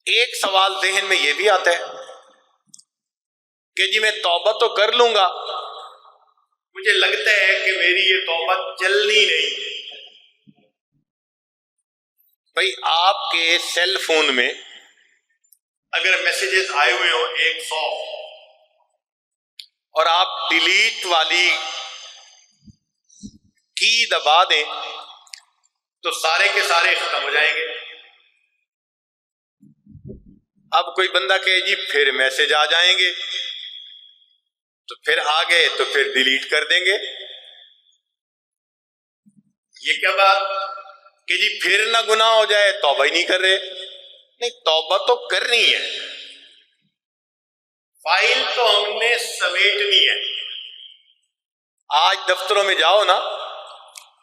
ایک سوال ذہن میں یہ بھی آتا ہے کہ جی میں توبہ تو کر لوں گا، مجھے لگتا ہے کہ میری یہ توبہ چلنی نہیں۔ بھائی آپ کے سیل فون میں اگر میسیجز آئے ہوئے ہوں 100 اور آپ ڈیلیٹ والی کی دبا دیں تو سارے کے سارے ختم ہو جائیں گے۔ اب کوئی بندہ کہے جی پھر میسج آ جائیں گے، تو پھر آ گئے تو پھر ڈیلیٹ کر دیں گے۔ یہ کیا بات کہ جی پھر نہ گناہ ہو جائے، توبہ ہی نہیں کر رہے؟ نہیں، توبہ تو کرنی ہے، فائل تو ہم نے سمیٹنی ہے۔ آج دفتروں میں جاؤ نا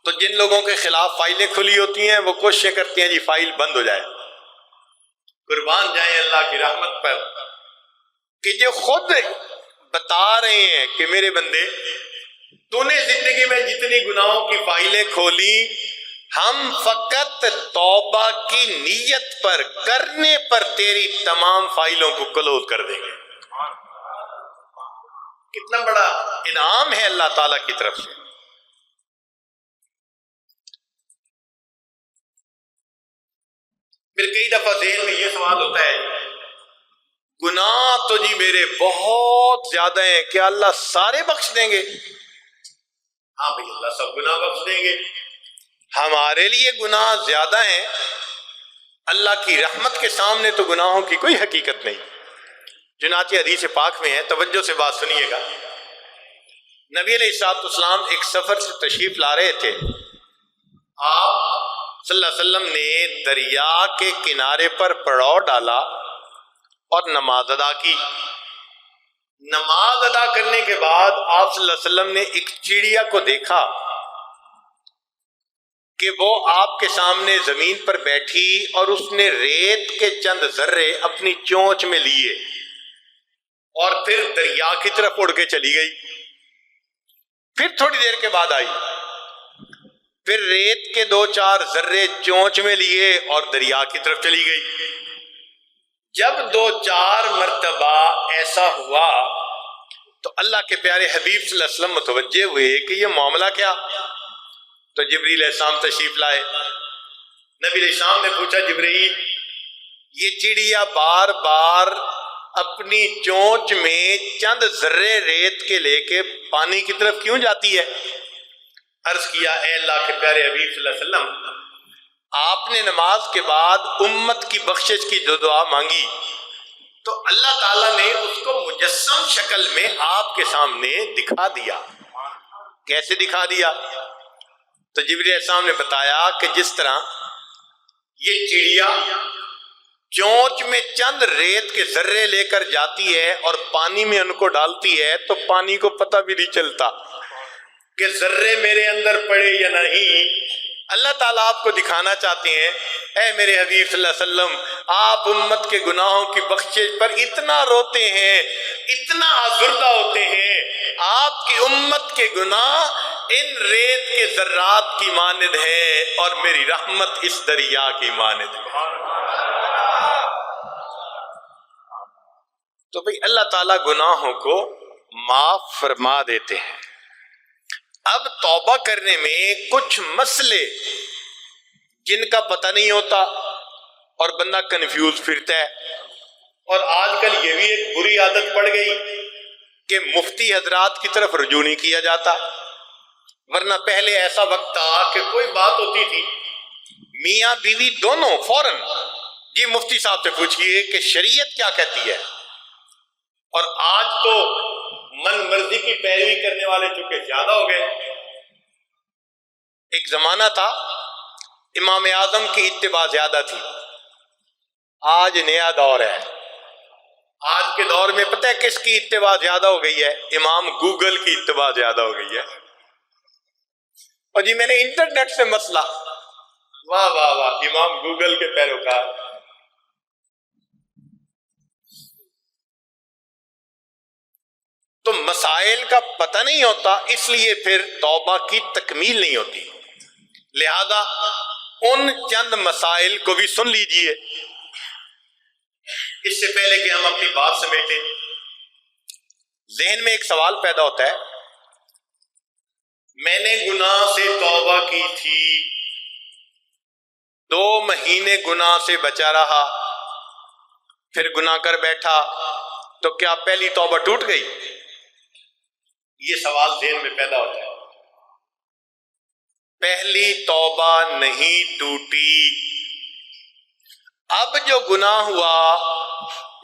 تو جن لوگوں کے خلاف فائلیں کھلی ہوتی ہیں وہ کوششیں کرتی ہیں جی فائل بند ہو جائے۔ قربان جائیں اللہ کی رحمت پر کہ جو خود بتا رہے ہیں کہ میرے بندے تو نے زندگی میں جتنی گناہوں کی فائلیں کھولی، ہم فقط توبہ کی نیت پر کرنے پر تیری تمام فائلوں کو کلوز کر دیں گے۔ کتنا بڑا انعام ہے اللہ تعالی کی طرف سے۔ پھر کئی دفعہ ذہن میں یہ سوال ہوتا ہے گناہ تو جی میرے بہت زیادہ ہیں، کیا اللہ سارے بخش دیں گے؟ ہاں بھائی، اللہ سب گناہ بخش دیں گے۔ ہمارے لیے گناہ زیادہ ہیں، اللہ کی رحمت کے سامنے تو گناہوں کی کوئی حقیقت نہیں۔ چنانچہ حدیث پاک میں ہے، توجہ سے بات سنیے گا، نبی علیہ السلام ایک سفر سے تشریف لا رہے تھے۔ آپ صلی اللہ علیہ وسلم نے دریا کے کنارے پر پڑاؤ ڈالا اور نماز ادا کی۔ نماز ادا کرنے کے بعد آپ صلی اللہ علیہ وسلم نے ایک چڑیا کو دیکھا کہ وہ آپ کے سامنے زمین پر بیٹھی اور اس نے ریت کے چند ذرے اپنی چونچ میں لیے اور پھر دریا کی طرف اڑ کے چلی گئی۔ پھر تھوڑی دیر کے بعد آئی، پھر ریت کے 2-4 ذرے چونچ میں لیے اور دریا کی طرف چلی گئی۔ جب 2-4 مرتبہ ایسا ہوا تو اللہ کے پیارے حبیب صلی اللہ علیہ وسلم متوجہ ہوئے کہ یہ معاملہ کیا؟ تو جبریل علیہ السلام تشریف لائے۔ نبی علیہ السلام نے پوچھا جبریل، یہ چڑیا بار بار اپنی چونچ میں چند ذرے ریت کے لے کے پانی کی طرف کیوں جاتی ہے؟ عرض کیا، اے اللہ کے پیارے حبیب صلی اللہ علیہ وسلم، آپ نے نماز کے بعد امت کی بخشش کی جو دعا مانگی تو اللہ تعالیٰ نے اس کو مجسم شکل میں آپ کے سامنے دکھا دیا۔ کیسے دکھا دیا؟ تو جبریل علیہ السلام نے بتایا کہ جس طرح یہ چڑیا چونچ میں چند ریت کے ذرے لے کر جاتی ہے اور پانی میں ان کو ڈالتی ہے تو پانی کو پتہ بھی نہیں چلتا کہ ذرے میرے اندر پڑے یا نہیں۔ اللہ تعالیٰ آپ کو دکھانا چاہتے ہیں، اے میرے حبیب صلی اللہ علیہ وسلم، آپ امت کے گناہوں کی بخشش پر اتنا روتے ہیں، اتنا آزردہ ہوتے ہیں، آپ کی امت کے گناہ ان ریت کے ذرات کی مانند ہے اور میری رحمت اس دریا کی مانند ہے۔ تو بھئی اللہ تعالیٰ گناہوں کو معاف فرما دیتے ہیں۔ اب توبہ کرنے میں کچھ مسئلے جن کا پتہ نہیں ہوتا اور بندہ کنفیوز پھرتا ہے، اور آج کل یہ بھی ایک بری عادت پڑ گئی کہ مفتی حضرات کی طرف رجوع نہیں کیا جاتا، ورنہ پہلے ایسا وقت تھا کہ کوئی بات ہوتی تھی میاں بیوی دونوں فوراً جی مفتی صاحب سے پوچھئے کہ شریعت کیا کہتی ہے۔ اور آج تو من مرضی کی پیروی کرنے والے چونکہ زیادہ ہو گئے۔ ایک زمانہ تھا امام اعظم کی اتباع زیادہ تھی، آج نیا دور ہے۔ آج کے دور میں پتہ ہے کس کی اتباع زیادہ ہو گئی ہے؟ امام گوگل کی اتباع زیادہ ہو گئی ہے۔ اور جی میں نے انٹرنیٹ سے مسئلہ، واہ واہ واہ، امام گوگل کے پیروکار۔ تو مسائل کا پتہ نہیں ہوتا، اس لیے پھر توبہ کی تکمیل نہیں ہوتی۔ لہذا ان چند مسائل کو بھی سن لیجئے اس سے پہلے کہ ہم اپنی بات سمیٹیں، ذہن میں ایک سوال پیدا ہوتا ہے، میں نے گناہ سے توبہ کی تھی، 2 مہینے گناہ سے بچا رہا، پھر گناہ کر بیٹھا، تو کیا پہلی توبہ ٹوٹ گئی؟ یہ سوال ذہن میں پیدا ہوتا ہے۔ پہلی توبہ نہیں ٹوٹی، اب جو گناہ ہوا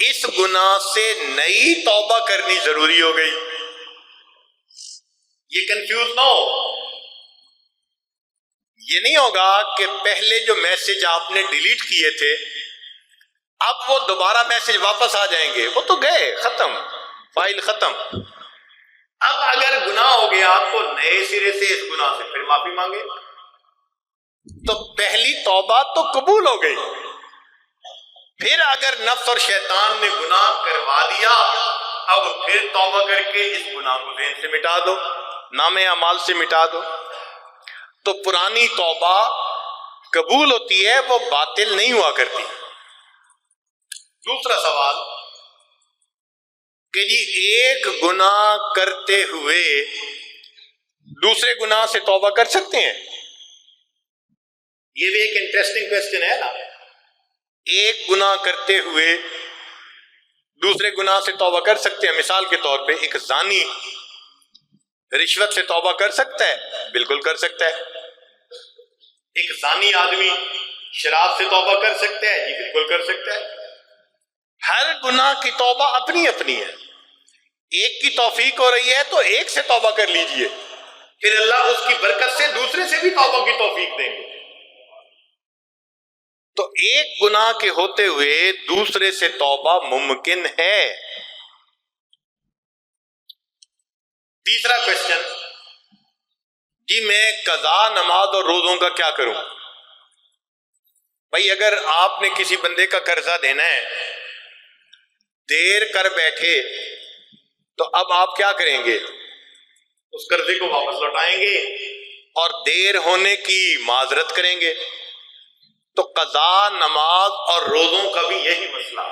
اس گناہ سے نئی توبہ کرنی ضروری ہو گئی۔ یہ کنفیوز نہ ہو، یہ نہیں ہوگا کہ پہلے جو میسج آپ نے ڈیلیٹ کیے تھے اب وہ دوبارہ میسج واپس آ جائیں گے، وہ تو گئے، ختم، فائل ختم۔ اب اگر گناہ ہو گیا تو نئے سرے سے اس گناہ سے پھر معافی مانگے، تو پہلی توبہ تو قبول ہو گئی، پھر اگر نفس اور شیطان نے گناہ کروا دیا اب پھر توبہ کر کے اس گناہ کو ذہن سے مٹا دو، نام اعمال سے مٹا دو۔ تو پرانی توبہ قبول ہوتی ہے، وہ باطل نہیں ہوا کرتی۔ دوسرا سوال کہ جی ایک گناہ کرتے ہوئے دوسرے گناہ سے توبہ کر سکتے ہیں؟ یہ بھی ایک انٹرسٹنگ کوسچن ہے نا۔ ایک گناہ کرتے ہوئے دوسرے گناہ سے توبہ کر سکتے ہیں؟ مثال کے طور پہ ایک زانی رشوت سے توبہ کر سکتا ہے؟ بالکل کر سکتا ہے۔ ایک زانی آدمی شراب سے توبہ کر سکتا ہے؟ جی بالکل کر سکتا ہے۔ ہر گناہ کی توبہ اپنی اپنی ہے، ایک کی توفیق ہو رہی ہے تو ایک سے توبہ کر لیجئے، پھر اللہ اس کی برکت سے دوسرے سے بھی توبہ کی توفیق دیں گے۔ تو ایک گناہ کے ہوتے ہوئے دوسرے سے توبہ ممکن ہے۔ تیسرا کوسچن، جی میں قضا نماز اور روزوں کا کیا کروں؟ بھائی اگر آپ نے کسی بندے کا قرضہ دینا ہے، دیر کر بیٹھے تو اب آپ کیا کریں گے؟ اس قرضے کو واپس لوٹائیں گے اور دیر ہونے کی معذرت کریں گے۔ تو قضا نماز اور روزوں کا بھی یہی مسئلہ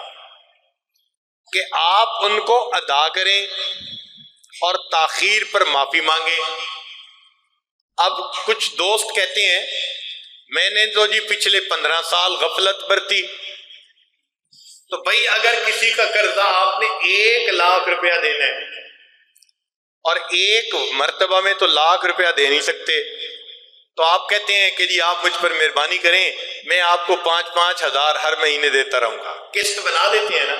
کہ آپ ان کو ادا کریں اور تاخیر پر معافی مانگیں۔ اب کچھ دوست کہتے ہیں میں نے تو جی پچھلے 15 سال غفلت برتی، تو بھائی اگر کسی کا قرضہ آپ نے 1 لاکھ روپیہ دینا ہے اور ایک مرتبہ میں تو لاکھ روپیہ دے نہیں سکتے، تو آپ کہتے ہیں کہ جی آپ مجھ پر مہربانی کریں، میں آپ کو 5-5 ہزار ہر مہینے دیتا رہوں گا۔ قسط بنا دیتے ہیں نا،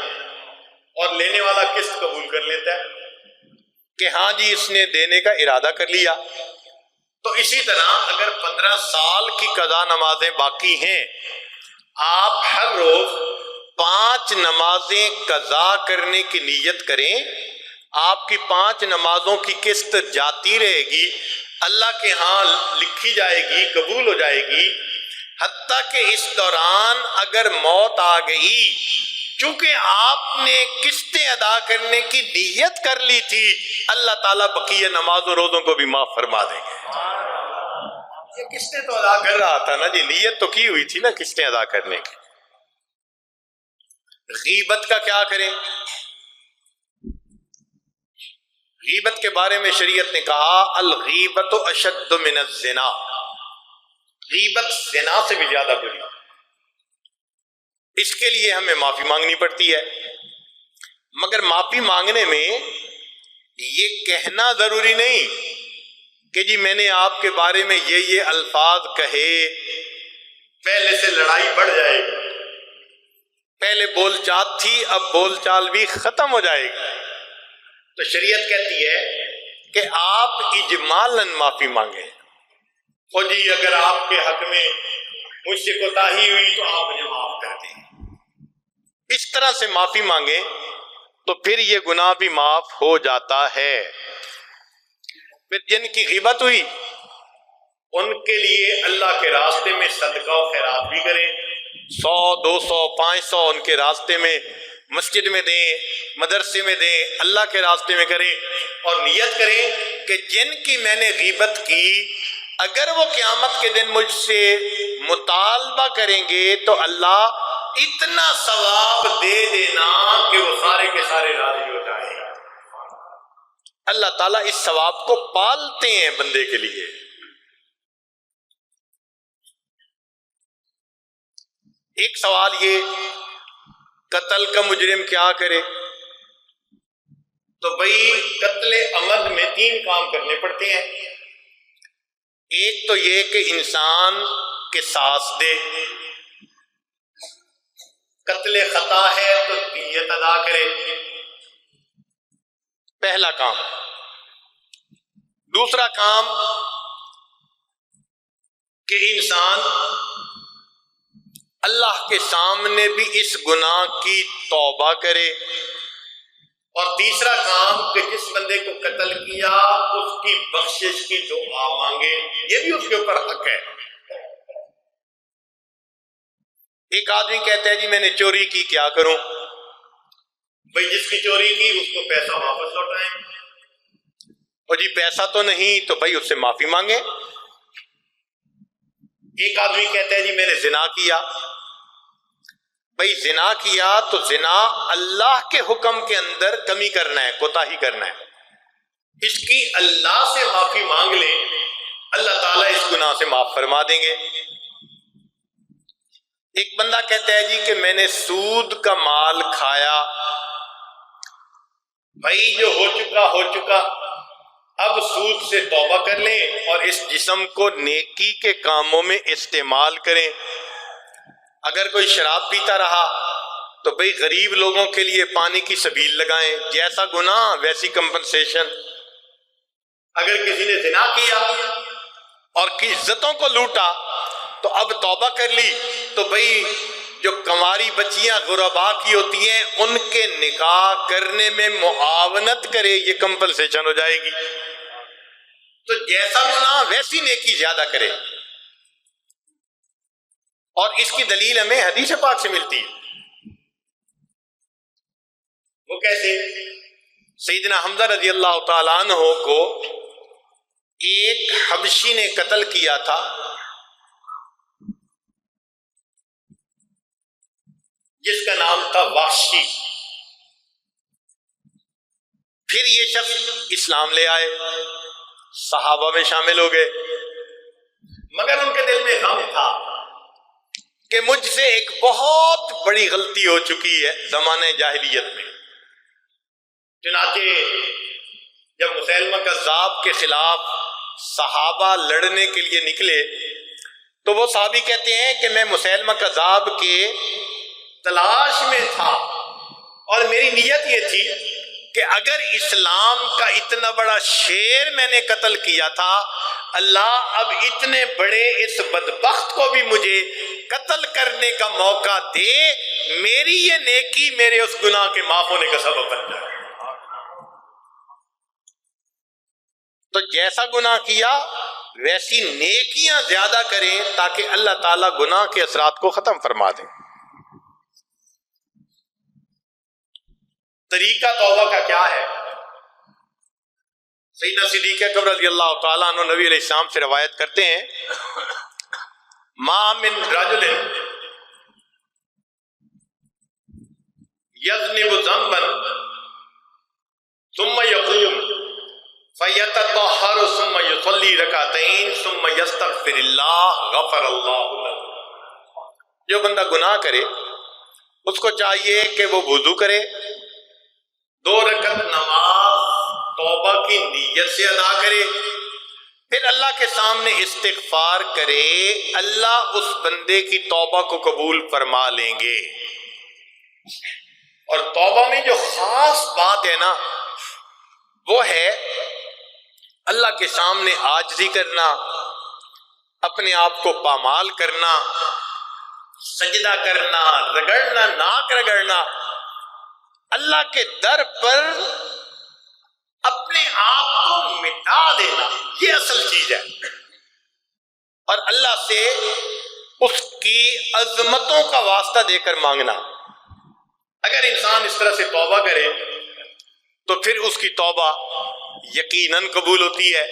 اور لینے والا قسط قبول کر لیتا ہے کہ ہاں جی اس نے دینے کا ارادہ کر لیا۔ تو اسی طرح اگر 15 سال کی قضا نمازیں باقی ہیں، آپ ہر روز 5 نمازیں قضا کرنے کی نیت کریں، آپ کی 5 نمازوں کی قسط جاتی رہے گی، اللہ کے ہاں لکھی جائے گی، قبول ہو جائے گی، حتیٰ کہ اس دوران اگر موت آ گئی، چونکہ آپ نے قسطیں ادا کرنے کی نیت کر لی تھی، اللہ تعالیٰ بقیہ نماز و روزوں کو بھی معاف فرما دیں گے۔ یہ قسطیں تو ادا کر رہا تھا نا جی، نیت تو کی ہوئی تھی نا قسطیں ادا کرنے کی۔ غیبت کا کیا کریں؟ غیبت کے بارے میں شریعت نے کہا الغیبت اشد من الزنا، غیبت زنا سے بھی زیادہ بری، اس کے لیے ہمیں معافی مانگنی پڑتی ہے، مگر معافی مانگنے میں یہ کہنا ضروری نہیں کہ جی میں نے آپ کے بارے میں یہ الفاظ کہے، پہلے سے لڑائی بڑھ جائے گی، پہلے بول چال تھی اب بول چال بھی ختم ہو جائے گی۔ تو شریعت کہتی ہے کہ آپ اجمالاً معافی مانگیں، اور جی اگر آپ کے حق میں مجھ سے کوتاہی ہوئی تو آپ مجھے معاف کر دیں، اس طرح سے معافی مانگیں تو پھر یہ گناہ بھی معاف ہو جاتا ہے۔ پھر جن کی غیبت ہوئی ان کے لیے اللہ کے راستے میں صدقہ و خیرات بھی کریں، 100 200 500 ان کے راستے میں مسجد میں دیں، مدرسے میں دیں، اللہ کے راستے میں کریں، اور نیت کریں کہ جن کی میں نے غیبت کی اگر وہ قیامت کے دن مجھ سے مطالبہ کریں گے تو اللہ اتنا ثواب دے دینا سارے کے سارے راضی ہو جائیں۔ اللہ تعالیٰ اس ثواب کو پالتے ہیں بندے کے لیے۔ ایک سوال یہ، قتل کا مجرم کیا کرے؟ تو بھئی قتل عمد میں 3 کام کرنے پڑتے ہیں۔ ایک تو یہ کہ انسان قصاص دے، قتل خطا ہے تو دیت ادا کرے، پہلا کام۔ دوسرا کام کہ انسان اللہ کے سامنے بھی اس گناہ کی توبہ کرے، اور تیسرا کام کہ جس بندے کو قتل کیا اس کی بخشش کی دعا مانگے، یہ بھی اس کے اوپر حق ہے۔ ایک آدمی کہتا ہے جی میں نے چوری کی، کیا کروں؟ بھئی جس کی چوری کی اس کو پیسہ واپس لوٹائیں، اور جی پیسہ تو نہیں تو بھئی اس سے معافی مانگے۔ ایک آدمی کہتا ہے جی میں نے زنا کیا، بھئی زنا کیا تو زنا اللہ کے حکم کے اندر کمی کرنا ہے، کوتاہی کرنا ہے، اس کی اللہ سے معافی مانگ لیں، اللہ تعالیٰ اس گناہ سے معاف فرما دیں گے۔ ایک بندہ کہتا ہے جی کہ میں نے سود کا مال کھایا، بھائی جو ہو چکا، اب سود سے توبہ کر لیں اور اس جسم کو نیکی کے کاموں میں استعمال کریں۔ اگر کوئی شراب پیتا رہا تو بھئی غریب لوگوں کے لیے پانی کی سبیل لگائیں، جیسا گناہ ویسی کمپنسیشن۔ اگر کسی نے زنا کیا اور کی عزتوں کو لوٹا تو اب توبہ کر لی تو بھئی جو کنواری بچیاں غربا کی ہوتی ہیں ان کے نکاح کرنے میں معاونت کرے، یہ کمپنسیشن ہو جائے گی۔ تو جیسا گناہ ویسی نیکی زیادہ کرے، اور اس کی دلیل ہمیں حدیث پاک سے ملتی ہے۔ وہ کیسے؟ سیدنا حمزہ رضی اللہ تعالیٰ عنہ کو ایک حبشی نے قتل کیا تھا، جس کا نام تھا وحشی۔ پھر یہ شخص اسلام لے آئے، صحابہ میں شامل ہو گئے، مگر ان کے دل میں غم تھا کہ مجھ سے ایک بہت بڑی غلطی ہو چکی ہے زمانہ جاہلیت میں۔ چنانچہ جب مسیلمہ کذاب کے خلاف صحابہ لڑنے کے لیے نکلے تو وہ صحابی کہتے ہیں کہ میں مسیلمہ کذاب کے تلاش میں تھا، اور میری نیت یہ تھی کہ اگر اسلام کا اتنا بڑا شیر میں نے قتل کیا تھا، اللہ اب اتنے بڑے اس بدبخت کو بھی مجھے قتل کرنے کا موقع دے، میری یہ نیکی میرے اس گناہ کے معاف ہونے کا سبب بن جائے۔ تو جیسا گناہ کیا ویسی نیکیاں زیادہ کریں تاکہ اللہ تعالیٰ گناہ کے اثرات کو ختم فرما دیں۔ طریقہ توبہ کا کیا ہے؟ سیدنا صدیق اکبر رضی اللہ تعالیٰ عنہ نبی علیہ السلام سے روایت کرتے ہیں، ما من رجل یذنب ذنبا ثم یقوم فیتطہر ثم یصلی رکعتین ثم یستغفر اللہ غفر اللہ لہ۔ جو بندہ گناہ کرے اس کو چاہیے کہ وہ وضو کرے، 2 رکعت نماز توبہ کی نیت سے ادا کرے، پھر اللہ کے سامنے استغفار کرے، اللہ اس بندے کی توبہ کو قبول فرما لیں گے۔ اور توبہ میں جو خاص بات ہے نا وہ ہے اللہ کے سامنے عاجزی کرنا، اپنے آپ کو پامال کرنا، سجدہ کرنا، رگڑنا، ناک رگڑنا، اللہ کے در پر اپنے آپ کو مٹا دینا، یہ اصل چیز ہے، اور اللہ سے اس کی عظمتوں کا واسطہ دے کر مانگنا۔ اگر انسان اس طرح سے توبہ کرے تو پھر اس کی توبہ یقیناً قبول ہوتی ہے۔